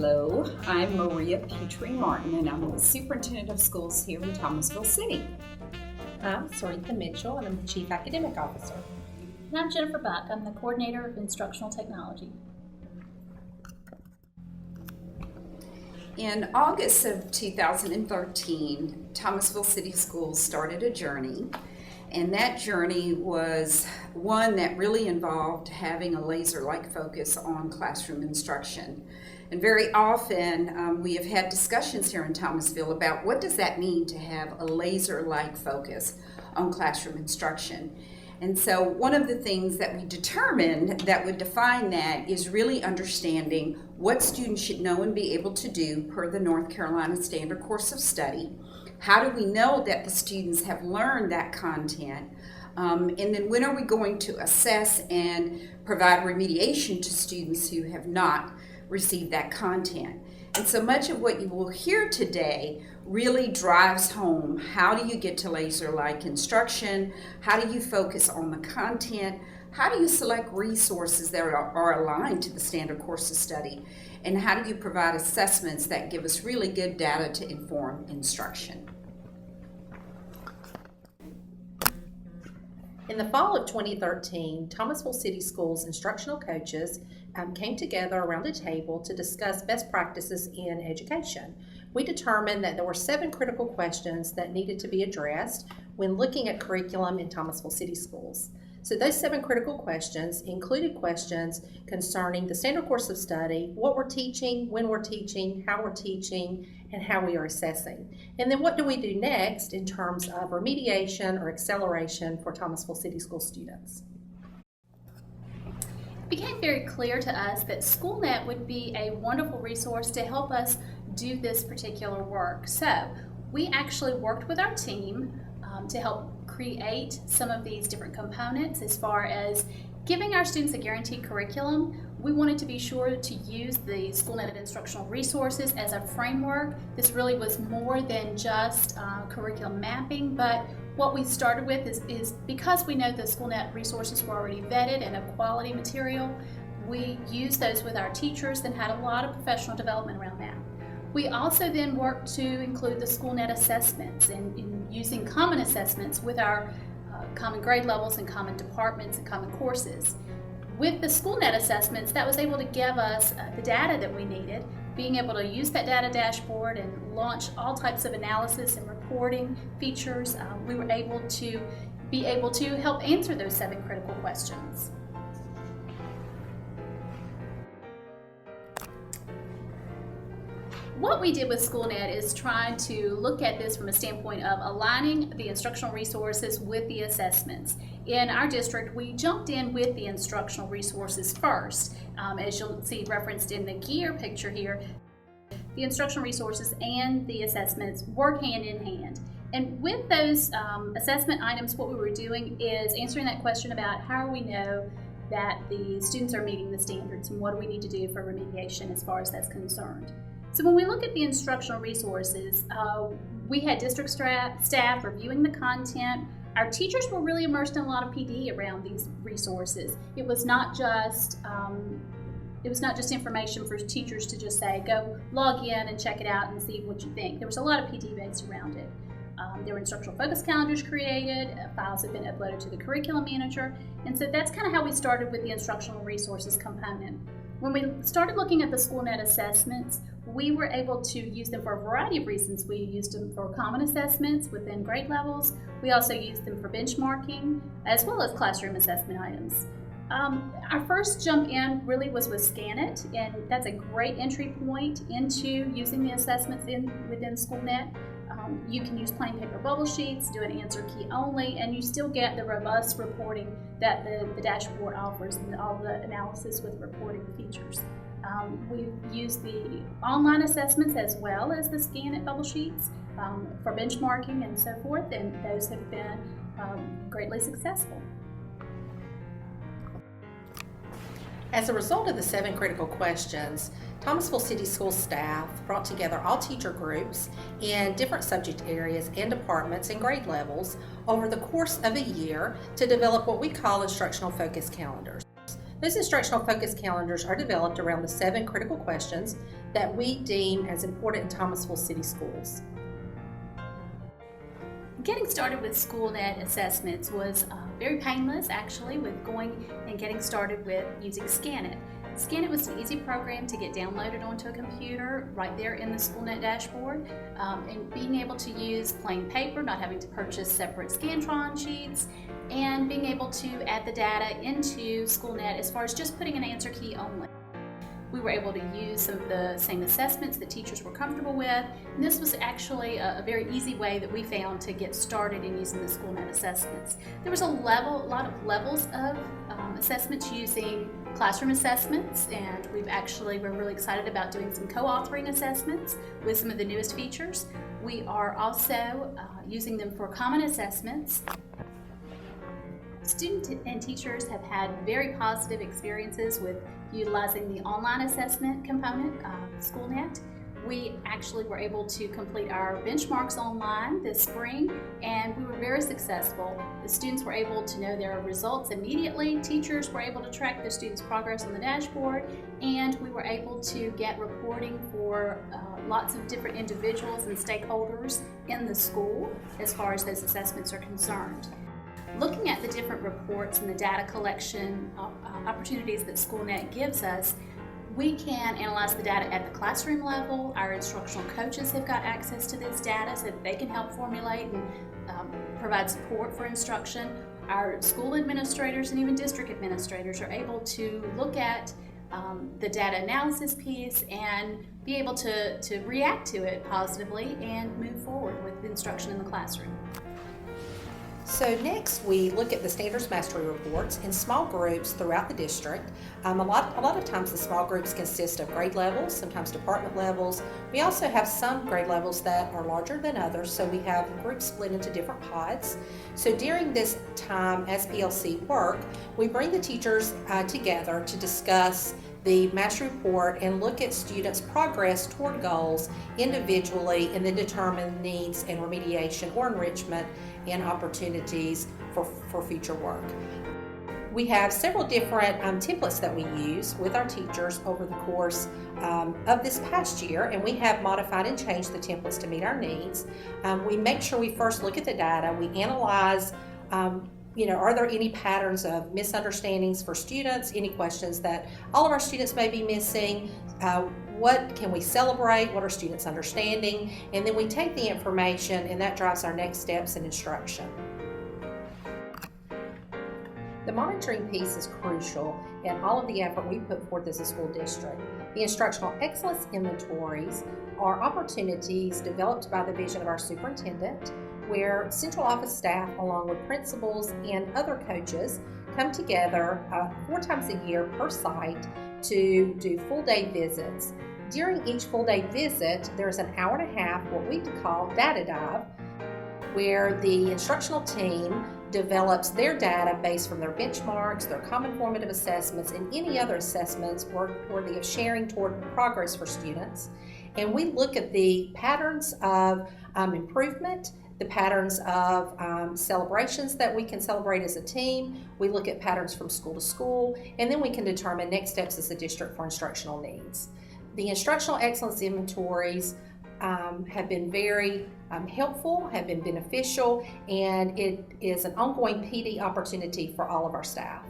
Hello, I'm Maria Pitre-Martin, and I'm the Superintendent of Schools here in Thomasville City. I'm Ceretha Mitchell, and I'm the Chief Academic Officer. And I'm Jennifer Buck. I'm the Coordinator of Instructional Technology. In August of 2013, Thomasville City Schools started a journey, and that journey was one that really involved having a laser-like focus on classroom instruction. And very often we have had discussions here in Thomasville about what does that mean to have a laser-like focus on classroom instruction. And so one of the things that we determined that would define that is really understanding what students should know and be able to do per the North Carolina Standard Course of Study. How do we know that the students have learned that content? And then when are we going to assess and provide remediation to students who have not received that content? And so much of what you will hear today really drives home how do you get to laser-like instruction, how do you focus on the content, how do you select resources that are aligned to the standard course of study, and how do you provide assessments that give us really good data to inform instruction. In the fall of 2013, Thomasville City Schools instructional coaches came together around a table to discuss best practices in education. We determined that there were 7 critical questions that needed to be addressed when looking at curriculum in Thomasville City Schools. So those 7 critical questions included questions concerning the standard course of study, what we're teaching, when we're teaching, how we're teaching, and how we are assessing. And then what do we do next in terms of remediation or acceleration for Thomasville City School students? It became very clear to us that Schoolnet would be a wonderful resource to help us do this particular work. So we actually worked with our team to help create some of these different components as far as giving our students a guaranteed curriculum. We wanted to be sure to use the Schoolnet instructional resources as a framework. This really was more than just curriculum mapping, but what we started with is because we know the Schoolnet resources were already vetted and of quality material, we used those with our teachers and had a lot of professional development around that. We also then worked to include the Schoolnet assessments and using common assessments with our common grade levels and common departments and common courses. With the Schoolnet assessments, that was able to give us the data that we needed, being able to use that data dashboard and launch all types of analysis and reporting features. We were able to help answer those 7 critical questions. What we did with Schoolnet is try to look at this from a standpoint of aligning the instructional resources with the assessments. In our district, we jumped in with the instructional resources first. As you'll see referenced in the gear picture here, the instructional resources and the assessments work hand in hand. And with those assessment items, what we were doing is answering that question about how we know that the students are meeting the standards and what do we need to do for remediation as far as that's concerned. So when we look at the instructional resources, we had district staff reviewing the content. Our teachers were really immersed in a lot of PD around these resources. It was not just information for teachers to just say, go log in and check it out and see what you think. There was a lot of PD based around it. There were instructional focus calendars created, files have been uploaded to the curriculum manager, and so that's kind of how we started with the instructional resources component. When we started looking at the Schoolnet assessments, we were able to use them for a variety of reasons. We used them for common assessments within grade levels. We also used them for benchmarking, as well as classroom assessment items. Our first jump in really was with Schoolnet, and that's a great entry point into using the assessments within Schoolnet. You can use plain paper bubble sheets, do an answer key only, and you still get the robust reporting that the dashboard offers and all the analysis with reporting features. We've used the online assessments as well as the Schoolnet bubble sheets for benchmarking and so forth, and those have been greatly successful. As a result of the 7 critical questions, Thomasville City Schools staff brought together all teacher groups in different subject areas and departments and grade levels over the course of a year to develop what we call instructional focus calendars. Those instructional focus calendars are developed around the 7 critical questions that we deem as important in Thomasville City Schools. Getting started with Schoolnet assessments was very painless, actually, with going and getting started with using Schoolnet. Schoolnet was an easy program to get downloaded onto a computer right there in the Schoolnet dashboard, and being able to use plain paper, not having to purchase separate Scantron sheets, and being able to add the data into Schoolnet as far as just putting an answer key only. We were able to use some of the same assessments that teachers were comfortable with, and this was actually a very easy way that we found to get started in using the Schoolnet assessments. There was a lot of levels of assessments using classroom assessments, and we're really excited about doing some co-authoring assessments with some of the newest features. We are also using them for common assessments. Students and teachers have had very positive experiences with utilizing the online assessment component of Schoolnet. We actually were able to complete our benchmarks online this spring, and we were very successful. The students were able to know their results immediately, teachers were able to track their students' progress on the dashboard, and we were able to get reporting for lots of different individuals and stakeholders in the school as far as those assessments are concerned. Looking at the different reports and the data collection opportunities that Schoolnet gives us, we can analyze the data at the classroom level. Our instructional coaches have got access to this data so that they can help formulate and provide support for instruction. Our school administrators and even district administrators are able to look at the data analysis piece and be able to react to it positively and move forward with instruction in the classroom. So next we look at the standards mastery reports in small groups throughout the district. A lot of times the small groups consist of grade levels, sometimes department levels. We also have some grade levels that are larger than others, so we have groups split into different pods. So during this time as PLC work, we bring the teachers together to discuss the mastery report and look at students' progress toward goals individually, and then determine needs and remediation or enrichment and opportunities for future work. We have several different templates that we use with our teachers over the course of this past year, and we have modified and changed the templates to meet our needs. We make sure we first look at the data, we analyze are there any patterns of misunderstandings for students, any questions that all of our students may be missing, what can we celebrate, what are students understanding, and then we take the information and that drives our next steps in instruction. The monitoring piece is crucial in all of the effort we put forth as a school district. The Instructional Excellence inventories are opportunities developed by the vision of our superintendent, where central office staff along with principals and other coaches come together 4 times a year per site to do full day visits. During each full day visit, there's an hour and a half, what we call data dive, where the instructional team develops their data based from their benchmarks, their common formative assessments, and any other assessments worthy of sharing toward progress for students. And we look at the patterns of improvement, the patterns of celebrations that we can celebrate as a team. We look at patterns from school to school, and then we can determine next steps as a district for instructional needs. The Instructional Excellence inventories have been very helpful, have been beneficial, and it is an ongoing PD opportunity for all of our staff.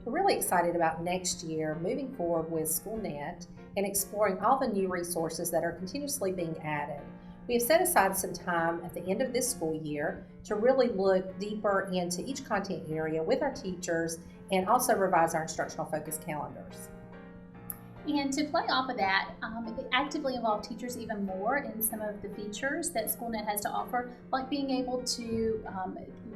We're really excited about next year moving forward with Schoolnet and exploring all the new resources that are continuously being added. We have set aside some time at the end of this school year to really look deeper into each content area with our teachers and also revise our instructional focus calendars. And to play off of that, actively involve teachers even more in some of the features that Schoolnet has to offer, like being able to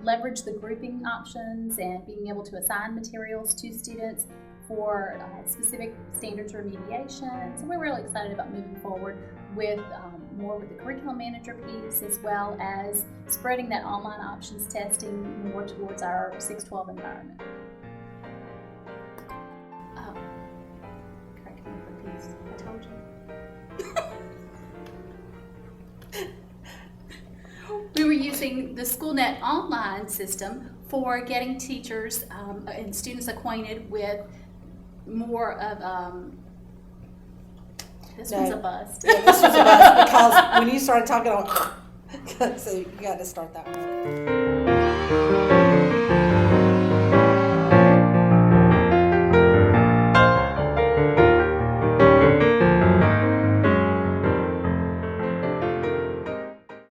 leverage the grouping options and being able to assign materials to students for specific standards remediation. So we're really excited about moving forward with more with the curriculum manager piece, as well as spreading that online options testing more towards our 612 environment. I told you. We were using the Schoolnet online system for getting teachers and students acquainted with more of, this No. one's a bust. Yeah, this was a bust because when you started talking on, so you got to start that one.